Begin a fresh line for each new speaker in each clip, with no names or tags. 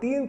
3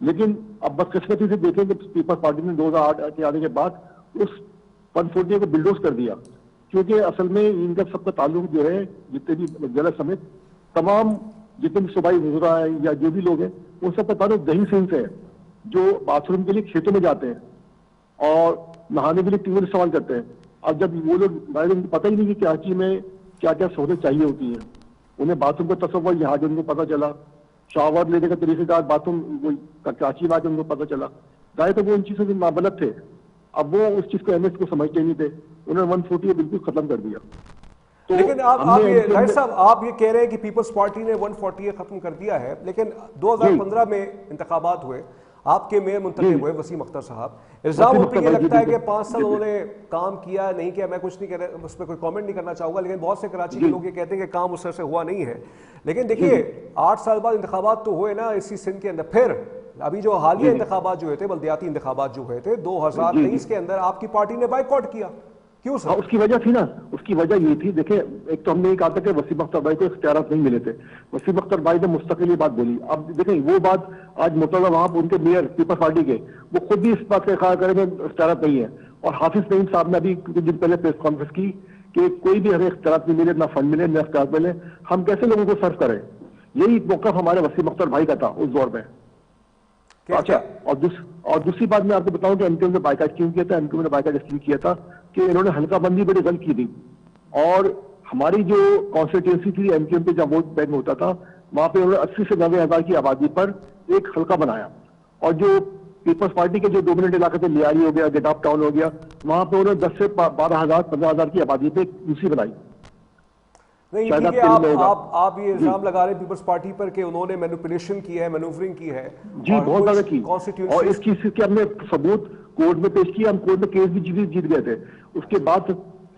لیکن اب بدقسمتی سے دیکھیں کہ پیپلز پارٹی نے 2008 کے آنے کے بعد اس 140 کو بلڈوز کر دیا، کیونکہ اصل میں ان کا سب کا تعلق جو ہے جتنے بھی ضلع سمیت تمام جتنے بھی صوبائی وزراء ہیں یا جو بھی لوگ ہیں ان سب کا تعلق دہی سنگھ سے ہے، جو باتھ روم کے لیے کھیتوں میں جاتے ہیں اور نہانے کے لیے ٹیوب استعمال کرتے ہیں. اب جب وہ لوگ ان کو پتہ ہی نہیں کہ کراچی میں کیا کیا سہولت چاہیے ہوتی ہیں، انہیں باتھ روم کا تصور یہاں جو ان کو پتہ چلا، شاور لینے کا طریقہ کار باتھ روم کراچی میں آ کے ان کو پتہ چلا. ظاہر تو وہ ان چیزوں سے نابلد تھے، اب وہ اس چیز کو اہمیت کو سمجھتے نہیں تھے، انہوں نے 140 بالکل ختم کر دیا.
لیکن آپ یہ ظاہر صاحب آپ یہ کہہ رہے ہیں کہ پیپلز پارٹی نے 140 ختم کر دیا ہے، لیکن 2015 میں انتخابات ہوئے، آپ کے میئر منتخب ہوئے وسیم اختر صاحب. الزام ان پہ یہ لگتا ہے کہ 5 سال انہوں نے کام کیا نہیں کیا، میں کچھ نہیں کہہ رہا، اس پہ کوئی کامنٹ نہیں کرنا چاہوں گا، لیکن بہت سے کراچی کے لوگ یہ کہتے ہیں کہ کام اس طرح سے ہوا نہیں ہے. لیکن دیکھیے 8 سال بعد انتخابات تو ہوئے نا اسی سندھ کے اندر، پھر ابھی جو حالیہ انتخابات جو ہوئے تھے، بلدیاتی انتخابات جو ہوئے تھے 2023 کے اندر، آپ کی پارٹی نے بائیکاٹ کیا، کیوں سر؟
اس کی وجہ تھی نا، اس کی وجہ یہ تھی، دیکھیں ایک تو ہم نے یہ کہا تھا کہ وسیم اختر بھائی کو اختیارات نہیں ملے تھے، وسیم اختر بھائی نے مستقل یہ بات بولی. اب دیکھیں وہ بات آج مرتضیٰ وہاں ان کے میئر پیپلز پارٹی کے وہ خود بھی اس بات کا اقرار کریں کہ اختیارات نہیں ہے، اور حافظ نعیم صاحب نے ابھی کچھ دن پہلے پریس کانفرنس کی کہ کوئی بھی ہمیں اختیارات نہیں ملے، نہ فنڈ ملے، نہ اختیارات ملے، ہم کیسے لوگوں کو سرو کریں. یہی موقف ہمارے وسیم اختر بھائی کا تھا اس دور میں. اچھا، اور دوسری بات میں آپ کو بتاؤں کہ ایم کیو ایم نے بائیکاٹ کیوں کیا تھا. ایم کیو ایم نے بائیکاٹ اس لیے کیا تھا کہ انہوں نے حلقہ بندی بڑی غلط کی تھی، اور ہماری جو کانسٹیٹوئنسی تھی ایم کیو ایم پہ جب ووٹ بینک ہوتا تھا وہاں پہ انہوں نے 80 سے 90 ہزار کی آبادی پر ایک حلقہ بنایا، اور جو پیپلز پارٹی کے جو ڈومیننٹ علاقے تھے، لیاری ہو گیا، گیٹاپ ٹاؤن ہو گیا، وہاں پہ انہوں نے 10 سے 12 ہزار 15 ہزار کی آبادی پہ یوسی بنائی.
نہیں ٹھیک ہے، آپ یہ الزام لگا رہے ہیں پیپلز پارٹی پر کہ انہوں نے مینوپولیشن کی ہے، مینوورنگ کی ہے،
جی بہت زیادہ کی، اور اس چیز کے ہم نے ثبوت کورٹ میں پیش کیا، ہم کورٹ میں کیس بھی جیت گئے تھے. اس کے بعد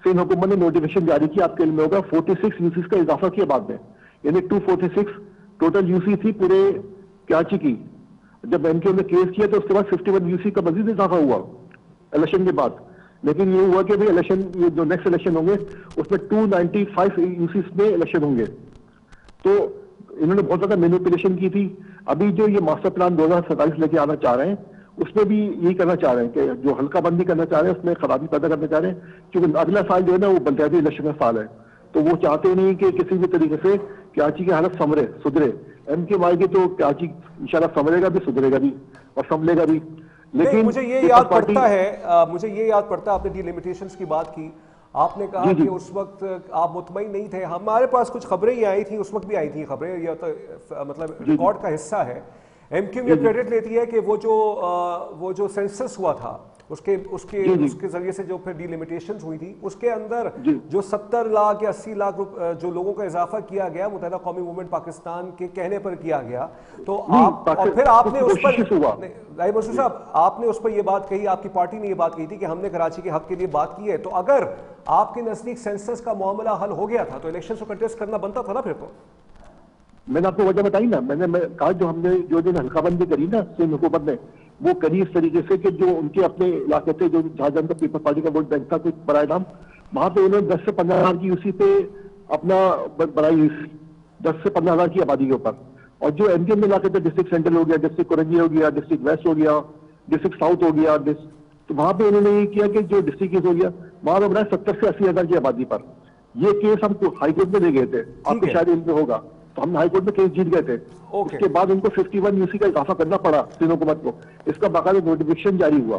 سندھ حکومت نے نوٹیفیکیشن جاری کیا، آپ کے علم میں ہوگا 46 یوسیز کا اضافہ کیا بعد میں، یعنی 246 ٹوٹل یوسی تھی پورے کراچی کی. جب ایم کیو نے کیس کیا تو اس کے بعد 51 یوسی کا مزید اضافہ ہوا الیکشن کے بعد. لیکن یہ ہوا کہ الیکشن جو نیکسٹ الیکشن ہوں گے اس میں 295 یوسیز میں الیکشن ہوں گے. تو انہوں نے بہت زیادہ مینیپولیشن کی تھی. ابھی جو یہ ماسٹر پلان 2047 لے کے آنا چاہ رہے ہیں اس میں بھی یہی کرنا چاہ رہے ہیں کہ جو حلقہ بندی کرنا چاہ رہے ہیں اس میں خرابی پیدا کرنا چاہ رہے ہیں، کیونکہ اگلا سال جو ہے نا وہ بلدیاتی الیکشن کا سال ہے، تو وہ چاہتے نہیں کہ کسی بھی طریقے سے کراچی کی حالت سدھرے. ایم کے وائی کے تو کراچی انشاءاللہ سنورے گا بھی، سدھرے گا بھی اور سنبھلے گا بھی. لیکن
مجھے یہ یاد پڑتا ہے آپ نے ڈی لمیٹیشنز کی بات کی، آپ نے کہا کہ اس وقت آپ مطمئن نہیں تھے. ہمارے پاس کچھ خبریں ہی آئی تھیں، اس وقت بھی آئی تھیں خبریں، یہ تو مطلب ریکارڈ کا حصہ ہے. ایم کیو یہ کریڈٹ لیتی ہے کہ وہ جو سینسس ہوا تھا اس کے ذریعے سے جو پھر ڈی لمیٹیشنز ہوئی تھی اس کے اندر جو 70 لاکھ یا 80 لاکھ جو لوگوں کا اضافہ کیا گیا متحدہ قومی موومنٹ پاکستان کے کہنے پر کیا گیا. تو آپ اور پھر آپ نے اس پر منصور صاحب آپ نے اس پر یہ بات کہی، آپ کی پارٹی نے یہ بات کہی تھی کہ ہم نے کراچی کے حق کے لیے بات کی ہے. تو اگر آپ کے نزدیک سینسس کا معاملہ حل ہو گیا تھا تو الیکشن کو کنٹیسٹ کرنا بنتا تھا نا پھر. تو
میں نے آپ کو وجہ بتائی نا، میں نے کہا جو ہم نے جو دن حلقہ بندی کری نا سندھ حکومت نے وہ کری اس طریقے سے کہ جو ان کے اپنے علاقے تھے جو جہاں جہاں پیپلز پارٹی کا ووٹ بینک تھا کچھ برائے نام، وہاں پہ انہوں نے 10 سے 15 ہزار کی یوسی پہ اپنا بڑائی 10 سے 15 ہزار کی آبادی کے اوپر. اور جو ایم کیو ایم علاقے تھے ڈسٹرکٹ سینٹرل ہو گیا، ڈسٹرکٹ کورنجی ہو گیا، ڈسٹرکٹ ویسٹ ہو گیا، ڈسٹرکٹ ساؤتھ ہو گیا، تو وہاں پہ انہوں نے یہ کیا کہ جو ڈسٹرکٹ ہو گیا وہاں پہ بنایا 70 سے 80 ہزار کی آبادی پر. یہ کیس ہم ہائی کورٹ میں لے گئے تھے، آپ کو شاید علم میں ہوگا، تو ہم ہائی کورٹ میں کیس جیت گئے تھے. اس کے بعد ان کو 51 یوسی کا اضافہ کرنا پڑا سندھ حکومت کو. اس کا باقاعدہ نوٹیفکیشن جاری ہوا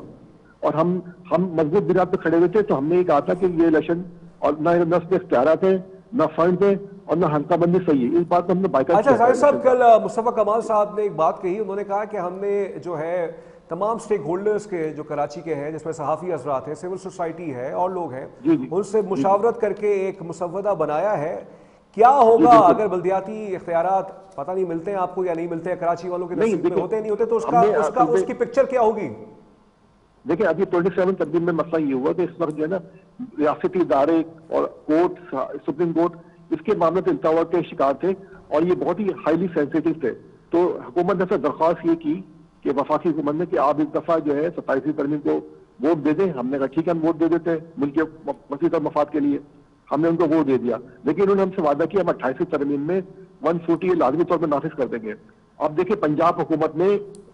اور ہم مضبوط بنیاد پہ کھڑے ہوئے تھے. تو ہم نے یہ کہا تھا کہ یہ الیکشن اور نہ اس میں اختیارات ہیں، نہ فنڈ تھے اور نہ حلقہ بندی صحیح ہے. اس بات کو ہم نے بائیکاٹ کیا.
اچھا ظاہر صاحب کل مصطفیٰ کمال صاحب نے ایک بات کہی، انہوں نے کہا کہ ہم نے جو ہے تمام سٹیک ہولڈرز کے جو کراچی کے ہیں جس میں صحافی حضرات ہیں، سول سوسائٹی ہے اور لوگ ہیں، ان سے مشاورت کر کے ایک مسودہ بنایا ہے. کیا ہوگا اگر بلدیاتی اختیارات پتہ نہیں ملتے ہیں آپ کو یا نہیں ملتے ہیں، کراچی والوں کے نصیب میں ہوتے نہیں ہوتے، تو اس کی پکچر کیا ہوگی؟
دیکھیں ابھی 27 ترمیم میں مسئلہ یہ ہوا کہ اس وقت جو ہے نا ریاستی ادارے اور کورٹ، سپریم کورٹ اس کے معاملے سے التوا کے شکار تھے اور یہ بہت ہی ہائیلی سینسیٹیو تھے. تو حکومت نے درخواست یہ کی کہ وفاقی حکومت نے کہ آپ ایک دفعہ جو ہے 27ویں ترمیم کو ووٹ دے دیں. ہم نے کہا ٹھیک ہے ہم ووٹ دے دیتے ہیں ملک کے مسیح اور مفاد کے لیے. ہم نے ان کو ووٹ دے دیا، لیکن انہوں نے ہم سے وعدہ کیا ہم 28ویں ترمیم میں 140 لازمی طور پر نافذ کر دیں گے. اب دیکھیں پنجاب حکومت نے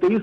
23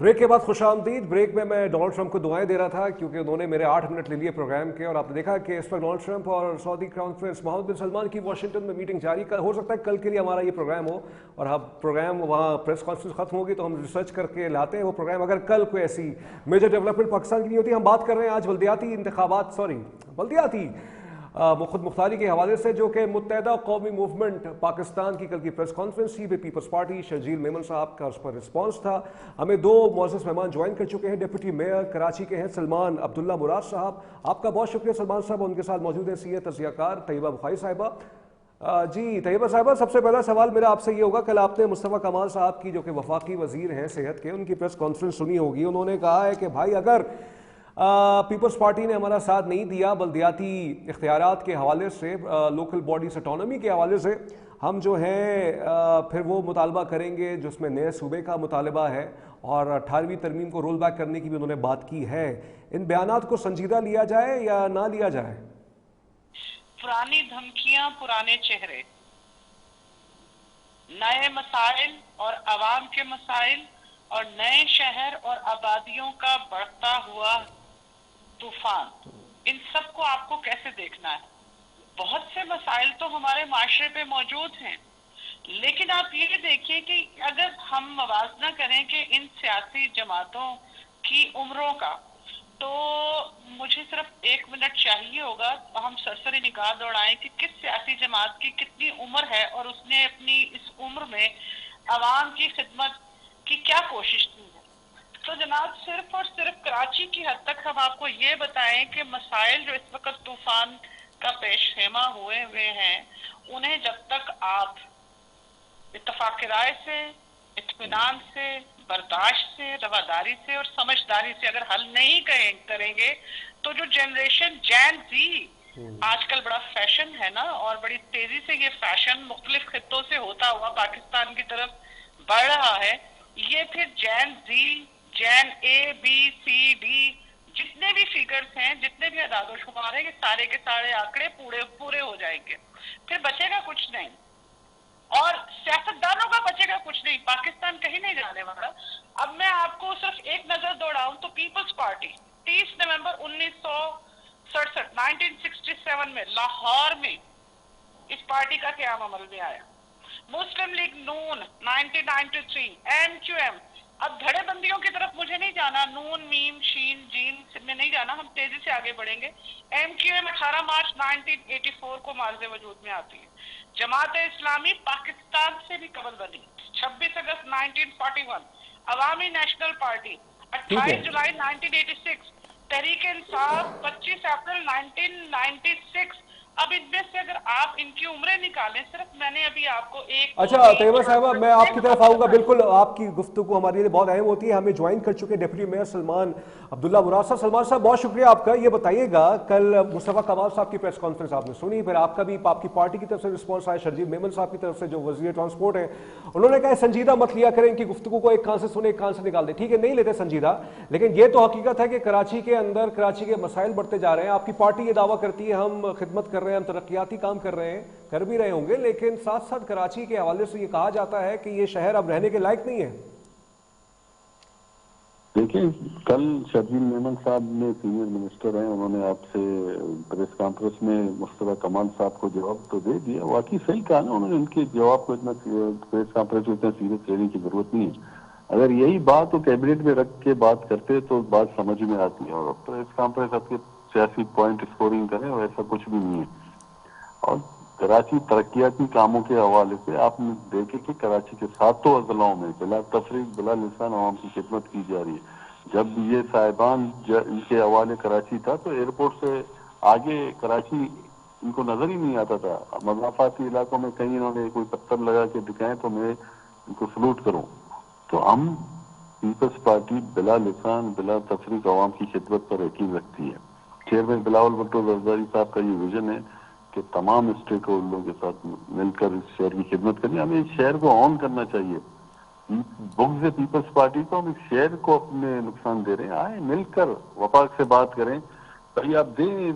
بریک کے بعد خوش آمدید. بریک میں ڈونلڈ ٹرمپ کو دعائیں دے رہا تھا کیونکہ انہوں نے میرے 8 منٹ لے لیے پروگرام کے, اور آپ نے دیکھا کہ اس وقت ڈونلڈ ٹرمپ اور سعودی کراؤن پرنس محمد بن سلمان کی واشنگٹن میں میٹنگ جاری. ہو سکتا ہے کل کے لیے ہمارا یہ پروگرام ہو, اور اب پروگرام وہاں پریس کانفرنس ختم ہوگی تو ہم ریسرچ کر کے لاتے ہیں وہ پروگرام. اگر کل کوئی ایسی میجر ڈیولپمنٹ پاکستان کی نہیں ہوتی. ہم بات کر رہے ہیں آج بلدیاتی خود مختاری کے حوالے سے, جو کہ متحدہ قومی موومنٹ پاکستان کی کل کی پریس کانفرنس تھی. پیپلز پارٹی شرجیل میمن صاحب کا اس پر رسپانس تھا. ہمیں 2 معزز مہمان جوائن کر چکے ہیں. ڈپٹی میئر کراچی کے ہیں سلمان عبداللہ مراد صاحب, آپ کا بہت شکریہ سلمان صاحب. ان کے ساتھ موجود ہیں سینئر تجزیہ کار طیبہ بخاری صاحبہ. جی طیبہ صاحبہ, سب سے پہلا سوال میرا آپ سے یہ ہوگا, کل آپ نے مصطفیٰ کمال صاحب کی جو کہ وفاقی وزیر ہیں صحت کے, ان کی پریس کانفرنس سنی ہوگی. انہوں نے کہا ہے کہ بھائی اگر پیپلز پارٹی نے ہمارا ساتھ نہیں دیا بلدیاتی اختیارات کے حوالے سے, لوکل باڈیز اٹانومی کے حوالے سے, ہم جو ہے پھر وہ مطالبہ کریں گے جس میں نئے صوبے کا مطالبہ ہے, اور 18ویں ترمیم کو رول بیک کرنے کی بھی انہوں نے بات کی ہے. ان بیانات کو سنجیدہ لیا جائے یا نہ لیا جائے؟
پرانی دھمکیاں, پرانے چہرے, نئے مسائل اور عوام کے مسائل, اور نئے شہر اور آبادیوں کا بڑھتا ہوا طوفان, ان سب کو آپ کو کیسے دیکھنا ہے؟ بہت سے مسائل تو ہمارے معاشرے پہ موجود ہیں, لیکن آپ یہ دیکھیے کہ اگر ہم موازنہ کریں کہ ان سیاسی جماعتوں کی عمروں کا, تو مجھے صرف 1 منٹ چاہیے ہوگا, ہم سرسری نگاہ دوڑائیں کہ کس سیاسی جماعت کی کتنی عمر ہے اور اس نے اپنی اس عمر میں عوام کی خدمت کی کیا کوشش کی ہے. تو جناب صرف اور صرف کراچی کی حد تک ہم آپ کو یہ بتائیں کہ مسائل جو اس وقت طوفان کا پیش خیمہ ہوئے ہیں, انہیں جب تک آپ اتفاق رائے سے, اطمینان سے, برداشت سے, رواداری سے اور سمجھداری سے اگر حل نہیں کریں گے, تو جو جنریشن جین زی آج کل بڑا فیشن ہے نا, اور بڑی تیزی سے یہ فیشن مختلف خطوں سے ہوتا ہوا پاکستان کی طرف بڑھ رہا ہے, یہ پھر جین زی, جین اے بی سی ڈی, جتنے بھی فیگرز ہیں, جتنے بھی اعداد و شمار ہیں, یہ سارے کے سارے آنکڑے پورے ہو جائیں گے. پھر بچے گا کچھ نہیں, اور سیاستدانوں کا بچے گا کچھ نہیں. پاکستان کہیں نہیں جانے والا. اب میں آپ کو صرف ایک نظر دوڑاؤں تو پیپلز پارٹی 30 نومبر 1967 میں لاہور میں اس پارٹی کا قیام عمل میں آیا. مسلم لیگ نون 1993, ایم کیو ایم. اب دھڑے بندیوں کی طرف مجھے نہیں جانا, نون میم شین جیم میں نہیں جانا, ہم تیزی سے آگے بڑھیں گے. ایم کیو ایم 18 مارچ 1984 کو مارز وجود میں آتی ہے. جماعت اسلامی پاکستان سے بھی قبل بنی 26 اگست 1941. عوامی نیشنل پارٹی 28 جولائی 1986. تحریک انصاف 25 اپریل 1996. اب ان میں سے اگر آپ ان کی عمریں نکالیں, صرف میں نے ابھی آپ کو ایک
اچھا طیبہ صاحبہ, میں آپ کی طرف آؤں گا. بالکل آپ کی گفتگو ہمارے لیے بہت اہم ہوتی ہے. ہمیں جوائن کر چکے ڈپٹی میئر سلمان عبداللہ مراد صاحب. سلمان صاحب بہت شکریہ آپ کا. یہ بتائیے گا, کل مصطفیٰ کمال صاحب کی پریس کانفرنس آپ نے سنی, پھر آپ کا بھی آپ کی پارٹی کی طرف سے رسپانس آیا, شرجیل میمن صاحب کی طرف سے جو وزیر ٹرانسپورٹ ہیں, انہوں نے کہا سنجیدہ مت لیا کریں, ان کی گفتگو کو ایک کان سے سنے ایک کان سے نکال دیں. ٹھیک ہے, نہیں لیتے سنجیدہ, لیکن یہ تو حقیقت ہے کہ کراچی کے اندر کراچی کے مسائل بڑھتے جا رہے ہیں. آپ کی پارٹی یہ دعویٰ کرتی ہے ہم خدمت کر رہے ہیں, ہم ترقیاتی کام کر رہے ہیں, کر بھی رہے ہوں گے, لیکن ساتھ ساتھ کراچی کے حوالے سے یہ کہا جاتا ہے کہ یہ شہر اب رہنے کے لائق نہیں ہے.
دیکھیں, کل شرجیل میمن صاحب نے سینئر منسٹر ہیں, انہوں نے آپ سے پریس کانفرنس میں مصطفیٰ کمال صاحب کو جواب تو دے دیا. واقعی صحیح کہا نا انہوں نے, ان کے جواب کو اتنا پریس کانفرنس میں اتنا سیریس لینے کی ضرورت نہیں ہے. اگر یہی بات وہ کیبنٹ میں رکھ کے بات کرتے تو بات سمجھ میں آتی ہے. اور پریس کانفرنس آپ کے سیاسی پوائنٹ اسکورنگ کریں, اور ایسا کچھ بھی نہیں ہے. اور کراچی ترقیاتی کاموں کے حوالے سے آپ نے دیکھے کہ کراچی کے 7 اضلاعوں میں بلا تفریق بلا لسان عوام کی خدمت کی جا رہی ہے. جب یہ صاحبان ان کے حوالے کراچی تھا تو ایئرپورٹ سے آگے کراچی ان کو نظر ہی نہیں آتا تھا. مضافاتی علاقوں میں کہیں انہوں نے کوئی پتھر لگا کے دکھائیں تو میں ان کو سلوٹ کروں. تو ہم پیپلز پارٹی بلا لسان بلا تفریق عوام کی خدمت پر یقین رکھتی ہے. چیئرمین بلاول بھٹو زرداری صاحب کا یہ ویژن ہے کہ تمام اسٹیک ہولڈروں کے ساتھ مل کر اس شہر کی خدمت کرنی. ہمیں اس شہر کو آن کرنا چاہیے. بغض پیپلز پارٹی کو, ہم اس شہر کو اپنے نقصان دے رہے ہیں. آئیں مل کر وفاق سے بات کریں, بھائی آپ دیں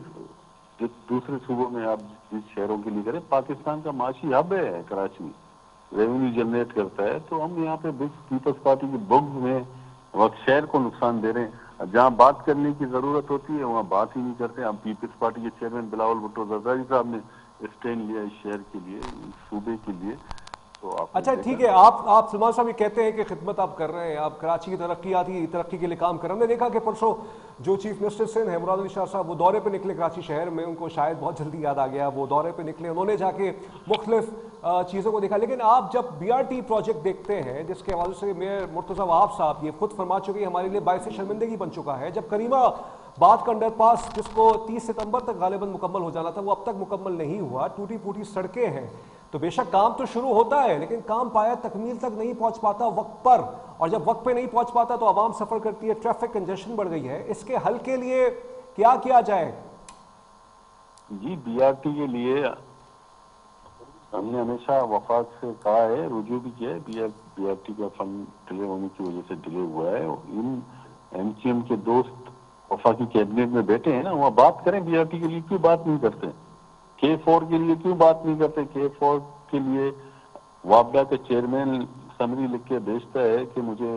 جو دوسرے صوبوں میں آپ جس شہروں کے لیے کریں. پاکستان کا معاشی ہب ہے کراچی, ریونیو جنریٹ کرتا ہے. تو ہم یہاں پہ پیپلز پارٹی کے بغض میں وہ شہر کو نقصان دے رہے ہیں. جہاں بات کرنے کی ضرورت ہوتی ہے وہاں بات ہی نہیں کرتے. اب پیپلز پارٹی کے چیئرمین بلاول بھٹو زرداری صاحب نے اسٹینڈ لیا اس شہر کے لیے, اس صوبے کے لیے. تو آپ
اچھا ٹھیک ہے, آپ سلمان صاحب یہ کہتے ہیں کہ خدمت آپ کر رہے ہیں, آپ کراچی کی ترقی کے لیے کام کر رہے ہیں. ہم نے دیکھا کہ پرسوں جو چیف منسٹر سندھ ہے مراد علی شاہ صاحب, وہ دورے پہ نکلے کراچی شہر میں, ان کو شاید بہت جلدی یاد آ گیا, وہ دورے پہ نکلے, انہوں نے جا کے مختلف چیزوں کو دیکھا. لیکن آپ جب بی آر ٹی پروجیکٹ دیکھتے ہیں جس کے حوالے سے میئر مرتضیٰ وہاب صاحب یہ خود فرما چکے ہیں ہمارے لیے باعث شرمندگی بن چکا ہے, جب کریمہ بات کا انڈر پاس جس کو 30 ستمبر تک غالباً مکمل ہو جانا تھا وہ اب تک مکمل نہیں ہوا, ٹوٹی پھوٹی سڑکیں ہیں. تو بے شک کام تو شروع ہوتا ہے لیکن کام پایا تکمیل تک نہیں پہنچ پاتا وقت پر, اور جب وقت پہ نہیں پہنچ پاتا تو عوام سفر کرتی ہے, ٹریفک کنجیشن بڑھ گئی ہے. اس کے حل کے لیے کیا کیا جائے؟
جی بی آر ٹی کے لیے ہم نے ہمیشہ وفاق سے کہا ہے, رجوع بھی کیا ہے. بی آر ٹی کا فنڈ ڈیلے ہونے کی وجہ سے ڈیلے ہوا ہے. ان ایم سی ایم کے دوست وفاقی کیبنٹ میں بیٹھے ہیں نا, وہاں بات کریں بی آر ٹی کے لیے کیوں بات نہیں کرتے, K4 کے لیے کیوں بات نہیں کرتے. K4 کے لیے وابڈا کا چیئرمین سمری لکھ کے بھیجتا ہے کہ مجھے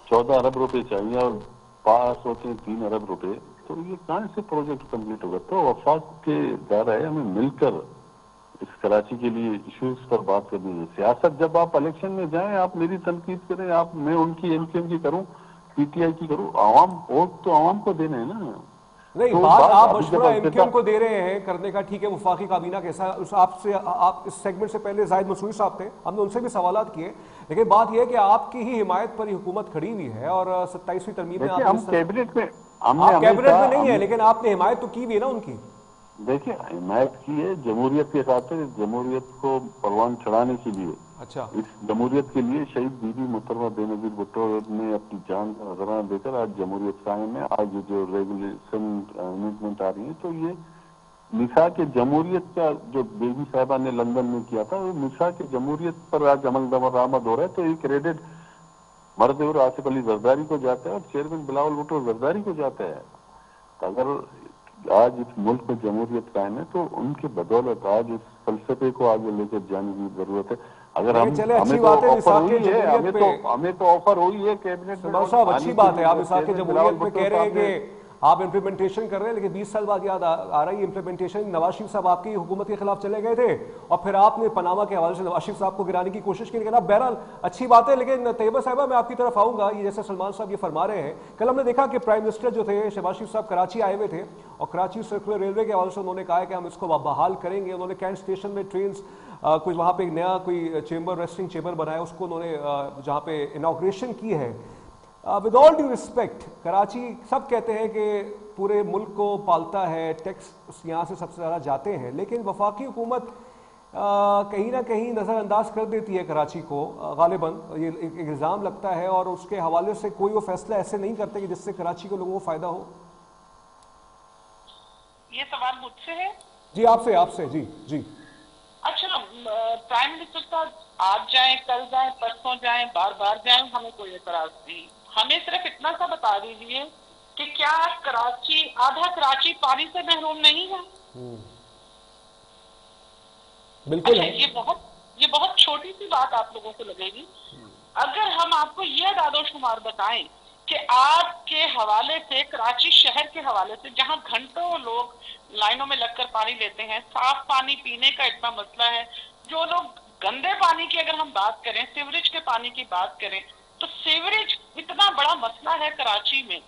14 ارب روپے چاہیے اور پاس ہوتے ہیں 3 ارب روپے, تو یہ کہاں سے پروجیکٹ کمپلیٹ ہوگا. تو وفاق کے ادارہ ہے ہمیں مل کر اس کراچی کے لیے ایشوز پر بات کرنی ہے. سیاست جب آپ الیکشن میں جائیں آپ میری تنقید کریں, میں ان کی ایم سی ایم کی کروں, پی ٹی آئی کی کروں, عوام ووٹ تو عوام کو دینے ہیں نا.
نہیں,
تو
بات آپ
ابھی جب
مشورہ ایم کیو ایم کو دے رہے ہیں کرنے کا, ٹھیک ہے, وفاقی کابینہ کیسا, آپ اس سیگمنٹ سے پہلے زاہد مسعودی صاحب تھے, ہم نے ان سے بھی سوالات کیے, لیکن بات یہ ہے کہ آپ کی ہی حمایت پر یہ حکومت کھڑی ہوئی ہے اور 27ویں ترمیم میں
دیکھیں ہم کیبنٹ میں ہم نے
آپ کیبنٹ میں نہیں ہے
ہمیشہ
لیکن آپ نے حمایت تو کی ہوئی ہے نا ان کی.
دیکھیں حمایت کی ہے جمہوریت کے ساتھ, جمہوریت کو پروان چڑھانے کے لیے.
اچھا,
اس جمہوریت کے لیے شہید بی بی محترمہ بے نظیر بھٹو نے اپنی جان نذرانہ دے کر آج جمہوریت قائم ہے. آج جو ریگولیشن امینڈمنٹ آ رہی ہے تو یہ میثاق جمہوریت کا جو بیوی صاحبہ نے لندن میں کیا تھا, وہ میثاق جمہوریت پر آج عمل درآمد ہو رہا ہے. تو یہ کریڈٹ مرد اور آصف علی زرداری کو جاتا ہے اور چیئرمین بلاول بھٹو زرداری کو جاتا ہے. اگر آج اس ملک میں جمہوریت قائم ہے تو ان کے بدولت آج اس فلسفے کو آگے لے کر جانے کی ضرورت ہے. اگر
چلے
ہمیں
اچھی
تو
بات ہے
آفر
وفاق
ہوئی ہے,
جمہوریت پہ,
ہمیں تو آفر ہوئی ہے کیبنٹ میں
سلمان صاحب
آنے
اچھی
کے
بات ہے,
لیے.
آپ
جب
وفاق
چیئرمین بلاول
جمہوریت میں
بھٹو
کہہ رہے ہیں
صاحب نے
کہ آپ امپلیمنٹیشن کر رہے ہیں, لیکن 20 سال بعد یاد آ رہی ہے امپلیمنٹیشن. نواز شریف صاحب آپ کی حکومت کے خلاف چلے گئے تھے اور پھر آپ نے پاناما کے حوالے سے نواز شریف صاحب کو گرانے کی کوشش کی, لیکن اب بہرحال اچھی بات ہے. لیکن طیبہ صاحبہ میں آپ کی طرف آؤں گا, یہ جیسے سلمان صاحب یہ فرما رہے ہیں, کل ہم نے دیکھا کہ پرائم منسٹر جو تھے شہباز شریف صاحب کراچی آئے ہوئے تھے اور کراچی سرکولر ریلوے کے حوالے سے انہوں نے کہا کہ ہم اس کو بحال کریں گے. انہوں نے کینٹ اسٹیشن میں ٹرینز کچھ وہاں پہ ایک نیا کوئی چیمبر, ریسٹنگ چیمبر بنایا, اس کو انہوں نے جہاں پہ انوگریشن کی ہے. With all due respect, Karachi سب کہتے ہیں کہ پورے ملک کو پالتا ہے, ٹیکس یہاں سے سب سے زیادہ جاتے ہیں, لیکن وفاقی حکومت کہیں نہ کہیں نظر انداز کر دیتی ہے کراچی کو غالباً, یہ ایک الزام لگتا ہے, اور اس کے حوالے سے کوئی وہ فیصلہ ایسے نہیں کرتے کہ جس سے کراچی کے لوگوں کو فائدہ ہو.
یہ سوال مجھ سے ہے؟
جی آپ سے جی جی.
اچھا, پرائم منسٹر صاحب آج جائیں, کل جائیں, پرسوں جائیں, بار بار جائیں, ہمیں کوئی اعتراض نہیں. ہمیں صرف اتنا سا بتا دیجیے کہ کیا کراچی, آدھا کراچی پانی سے محروم نہیں ہے؟
بالکل
اچھا,
ہے.
یہ بہت چھوٹی سی بات آپ لوگوں کو لگے گی. اگر ہم آپ کو یہ اعداد و شمار بتائیں کہ آپ کے حوالے سے, کراچی شہر کے حوالے سے, جہاں گھنٹوں لوگ لائنوں میں لگ کر پانی لیتے ہیں, صاف پانی پینے کا اتنا مسئلہ ہے, جو لوگ گندے پانی کی اگر ہم بات کریں, سیوریج کے پانی کی بات کریں, تو سیوریج اتنا بڑا مسئلہ ہے کراچی میں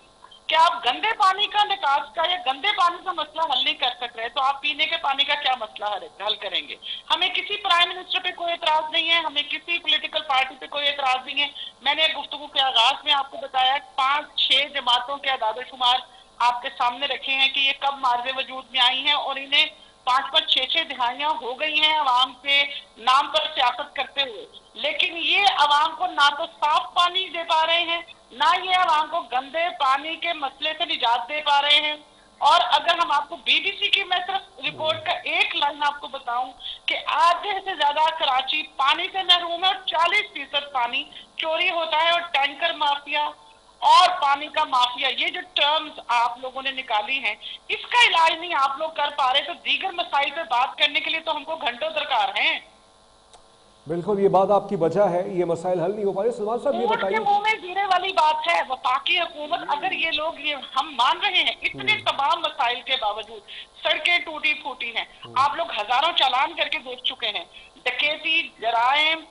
کہ آپ گندے پانی کا نکاس کا یا گندے پانی کا مسئلہ حل نہیں کر سک رہے, تو آپ پینے کے پانی کا کیا مسئلہ حل کریں گے؟ ہمیں کسی پرائم منسٹر پہ کوئی اعتراض نہیں ہے, ہمیں کسی پولیٹیکل پارٹی پہ کوئی اعتراض نہیں ہے. میں نے گفتگو کے آغاز میں آپ کو بتایا 5-6 جماعتوں کے اعداد و شمار آپ کے سامنے رکھے ہیں کہ یہ کب معرض وجود میں آئی ہیں, اور انہیں 5-6 دہائیاں ہو گئی ہیں عوام کے نام پر سیاست کرتے ہوئے, لیکن یہ عوام کو نہ تو صاف پانی دے پا رہے ہیں, نہ یہ عوام کو گندے پانی کے مسئلے سے نجات دے پا رہے ہیں. اور اگر ہم آپ کو بی بی سی کی میں صرف رپورٹ کا ایک لائن آپ کو بتاؤں کہ آدھے سے زیادہ کراچی پانی سے محروم ہے, اور 40% پانی چوری ہوتا ہے, اور ٹینکر مافیا اور پانی کا مافیا, یہ جو ٹرمز آپ لوگوں نے نکالی ہیں, اس کا علاج نہیں آپ لوگ کر پا رہے, تو دیگر مسائل پہ بات کرنے کے لیے تو ہم کو گھنٹوں درکار ہیں.
بالکل یہ بات آپ کی وجہ ہے, یہ مسائل حل نہیں ہو پائے. سلمان صاحب یہ
اونٹ
بتائیے,
کے منہ میں زیرے والی بات ہے. وفاقی حکومت, اگر یہ لوگ, یہ ہم مان رہے ہیں اتنے تمام مسائل کے باوجود سڑکیں ٹوٹی پھوٹی ہیں, آپ لوگ ہزاروں چالان کر کے دیکھ چکے ہیں, ڈکیتی, جرائم,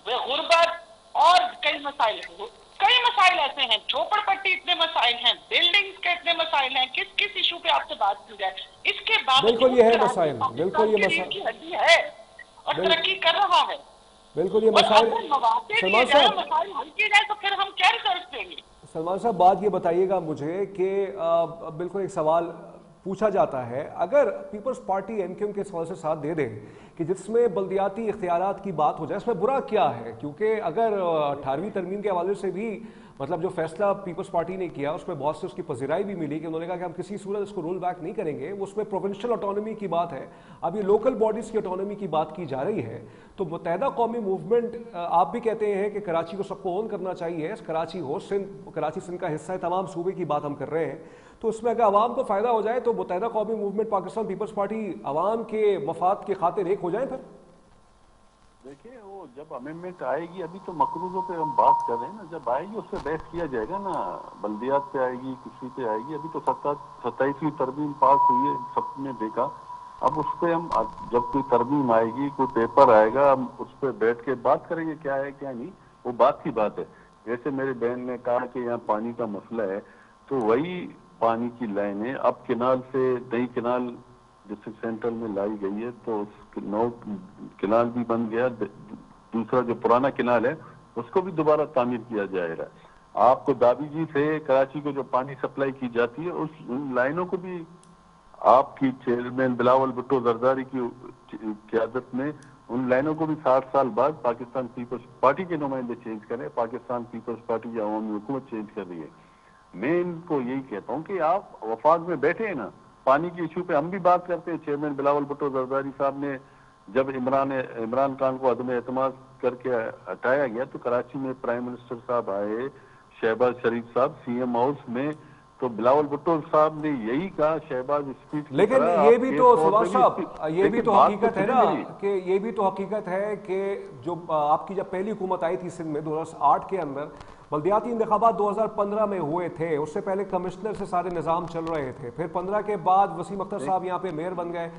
غربت اور کئی مسائل ایسے ہیں, جھوپڑ پٹی اتنے مسائل ہیں, بلڈنگز کے اتنے مسائل ہیں, کس ایشو پہ آپ سے بات کی جائے. اس کے
بالکل
باوجود
یہ ہے
کراچی
مسائل, بالکل یہ
پاکستان کی ریڑھ کی ہڈی ہے اور ترقی کر رہا ہے.
بالکل یہ
اور
مسائل.
اگر مواقع دیے
سلمان
جائیں,
صاحب,
مسائل حل کیے جائیں, تو پھر ہم کیا ریزلٹ دیں گے؟
سلمان صاحب بات یہ بتائیے گا مجھے کہ بالکل ایک سوال پوچھا جاتا ہے, اگر Peoples Party M Q M کے سوال سے ساتھ دے دے کہ جس میں بلدیاتی اختیارات کی بات ہو جائے, اس میں برا کیا ہے؟ کیونکہ اگر 18ویں ترمیم کے حوالے سے بھی مطلب جو فیصلہ پیپلز پارٹی نے کیا اس میں بہت سے اس کی پذیرائی بھی ملی کہ انہوں نے کہا کہ ہم کسی صورت اس کو رول بیک نہیں کریں گے. اس میں پروونشل آٹونومی کی بات ہے, اب یہ لوکل باڈیز کی آٹونومی کی بات کی جا رہی ہے. تو متحدہ قومی موومنٹ, آپ بھی کہتے ہیں کہ کراچی کو سب کو اون کرنا چاہیے, کراچی ہو سندھ, کراچی سندھ کا حصہ ہے, تمام صوبے کی بات ہم کر رہے ہیں. تو اس میں اگر عوام کو فائدہ ہو جائے تو متحدہ قومی موومنٹ پاکستان پیپلز پارٹی عوام کے مفاد کے خاطر ایک ہو جائیں. پھر
دیکھیں وہ جب امینڈمنٹ آئے گی, ابھی تو مقروضوں پہ ہم بات کر رہے ہیں نا, جب آئے گی اس پہ بحث کیا جائے گا نا, بلدیات پہ آئے گی, کسی پہ آئے گی. ابھی تو 27ویں ترمیم پاس ہوئی ہے, سب نے دیکھا. اب اس پہ ہم جب کوئی ترمیم آئے گی, کوئی پیپر آئے گا, ہم اس پہ بیٹھ کے بات کریں گے کیا ہے کیا نہیں. وہ بات کی بات ہے. جیسے میرے بہن نے کہا کہ یہاں پانی کا مسئلہ ہے, تو وہی پانی کی لائنیں اب کنال سے نئی کنال ڈسٹرکٹ سینٹرل میں لائی گئی ہے, تو اس کنال بھی بن گیا. دوسرا جو پرانا کنال ہے اس کو بھی دوبارہ تعمیر کیا جائے گا. آپ کو دابی جی سے کراچی کو جو پانی سپلائی کی جاتی ہے, ان لائنوں کو بھی آپ کی چیئرمین بلاول بھٹو زرداری کی قیادت میں ان لائنوں کو بھی 60 سال بعد پاکستان پیپلز پارٹی کے نمائندے چینج کریں, پاکستان پیپلز پارٹی کی عوامی حکومت چینج کر رہی ہے. میں ان کو یہی کہتا ہوں کہ آپ وفاق میں بیٹھے ہیں نا, پانی کے ایشو پہ ہم بھی بات کرتے ہیں. چیئرمین بلاول بھٹو زرداری صاحب نے جب عمران خان کو عدم اعتماد کر کے ہٹایا گیا, تو کراچی میں پرائم منسٹر صاحب آئے, شہباز شریف صاحب سی ایم ہاؤس میں, تو بلاول بھٹو صاحب نے یہی کہا شہباز اسپیچ کی
لیکن
طرح.
یہ بھی تو سلمان صاحب, یہ بھی تو
بات
حقیقت ہے
سنیں
نا,
میری.
کہ یہ بھی تو حقیقت ہے کہ جو آپ کی جب پہلی حکومت آئی تھی سندھ میں 2008 کے اندر, بلدیاتی انتخابات 2015 میں ہوئے تھے, اس سے پہلے کمشنر سے سارے نظام چل رہے تھے. پھر 15 کے بعد وسیم اختر صاحب یہاں پہ میئر بن گئے,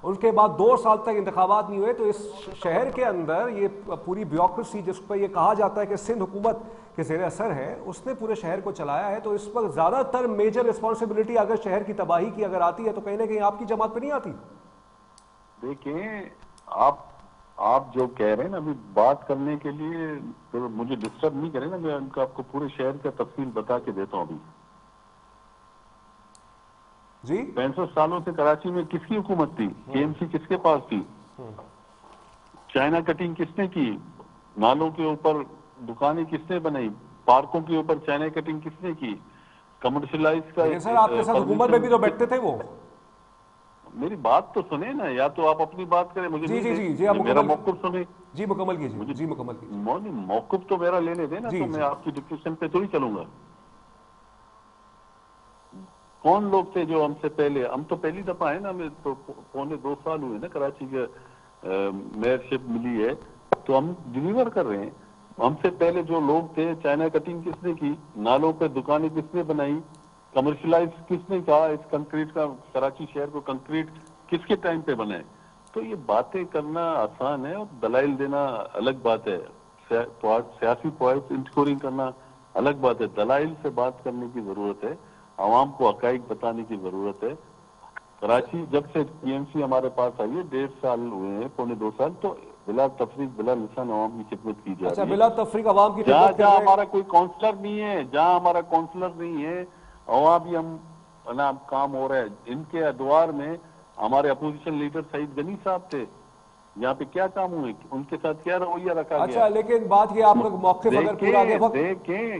ان کے بعد 2 سال تک انتخابات نہیں ہوئے. تو اس شہر کے اندر یہ پوری بیوروکریسی جس پہ یہ کہا جاتا ہے کہ سندھ حکومت کے زیر اثر ہے, اس نے پورے شہر کو چلایا ہے. تو اس پر زیادہ تر میجر رسپانسبلٹی اگر شہر کی تباہی کی اگر آتی ہے تو کہیں نہ کہیں آپ کی جماعت پہ نہیں آتی.
دیکھیں آپ جو کہہ رہے ہیں نا, ابھی بات کرنے کے لیے مجھے ڈسٹرب نہیں کریں نا, میں ان کو آپ کو پورے شہر کا تفصیل بتا کے دیتا ہوں. ابھی
جی
65 سالوں سے کراچی میں کس کی حکومت تھی؟ کے ایم سی کس کے پاس تھی؟ چائنا کٹنگ کس نے کی؟ نالوں کے اوپر دکانیں کس نے بنائی؟ پارکوں کے اوپر چائنا کٹنگ کس نے کی؟ کمرشلائز کا
لیکن سر آپ کے ساتھ حکومت میں بھی تو بیٹھتے تھے وہ.
میری بات تو سنیں نا, یا تو آپ اپنی بات کریں, مجھے
جی
نہیں
جی جی آپ
میرا موقف سنیں.
جی مکمل کیجیے, جی مکمل کیجیے.
موقف تو میرا لینے دیں نا,
جی
تو میں
جی
آپ کی ڈسکشن پہ تھوڑی چلوں گا. کون لوگ تھے جو ہم سے پہلے, ہم تو پہلی دفعہ ہے نا, ہمیں تو 2.25 سال ہوئے نا کراچی کے میئرشپ ملی ہے, تو ہم ڈیلیور کر رہے ہیں. ہم سے پہلے جو لوگ تھے, چائنا کٹنگ کس نے کی, نالوں پہ دکانیں کس نے بنائی, کمرشلائز کس نے کہا, اس کنکریٹ کا کراچی شہر کو کنکریٹ کس کے ٹائم پہ بنائے. تو یہ باتیں کرنا آسان ہے اور دلائل دینا الگ بات ہے. سیاسی پوائنٹ انکوائری کرنا الگ بات ہے. دلائل سے بات کرنے کی ضرورت ہے, عوام کو حقائق بتانے کی ضرورت ہے. کراچی جب سے پی ایم سی ہمارے پاس آئی ہے 1.5 سال ہوئے ہیں, 2.25 سال, تو بلا تفریق بلا لسان عوام کی خدمت کی جا
اچھا
رہی ہے.
بلا تفریق عوام کی
جہاں
خدمت کر
جہاں
رہے ہیں.
ہمارا کوئی کونسلر نہیں ہے, جہاں ہمارا کونسلر نہیں ہے, وہاں بھی ہم کام ہو رہا ہے. ان کے ادوار میں ہمارے اپوزیشن لیڈر سعید غنی صاحب تھے, یہاں پہ کیا کام ہوئے, ان کے ساتھ کیا رویہ رکھا گیا.
اچھا لیکن بات یہ آپ کا موقف اگر پورا آگے وقت,
دیکھیں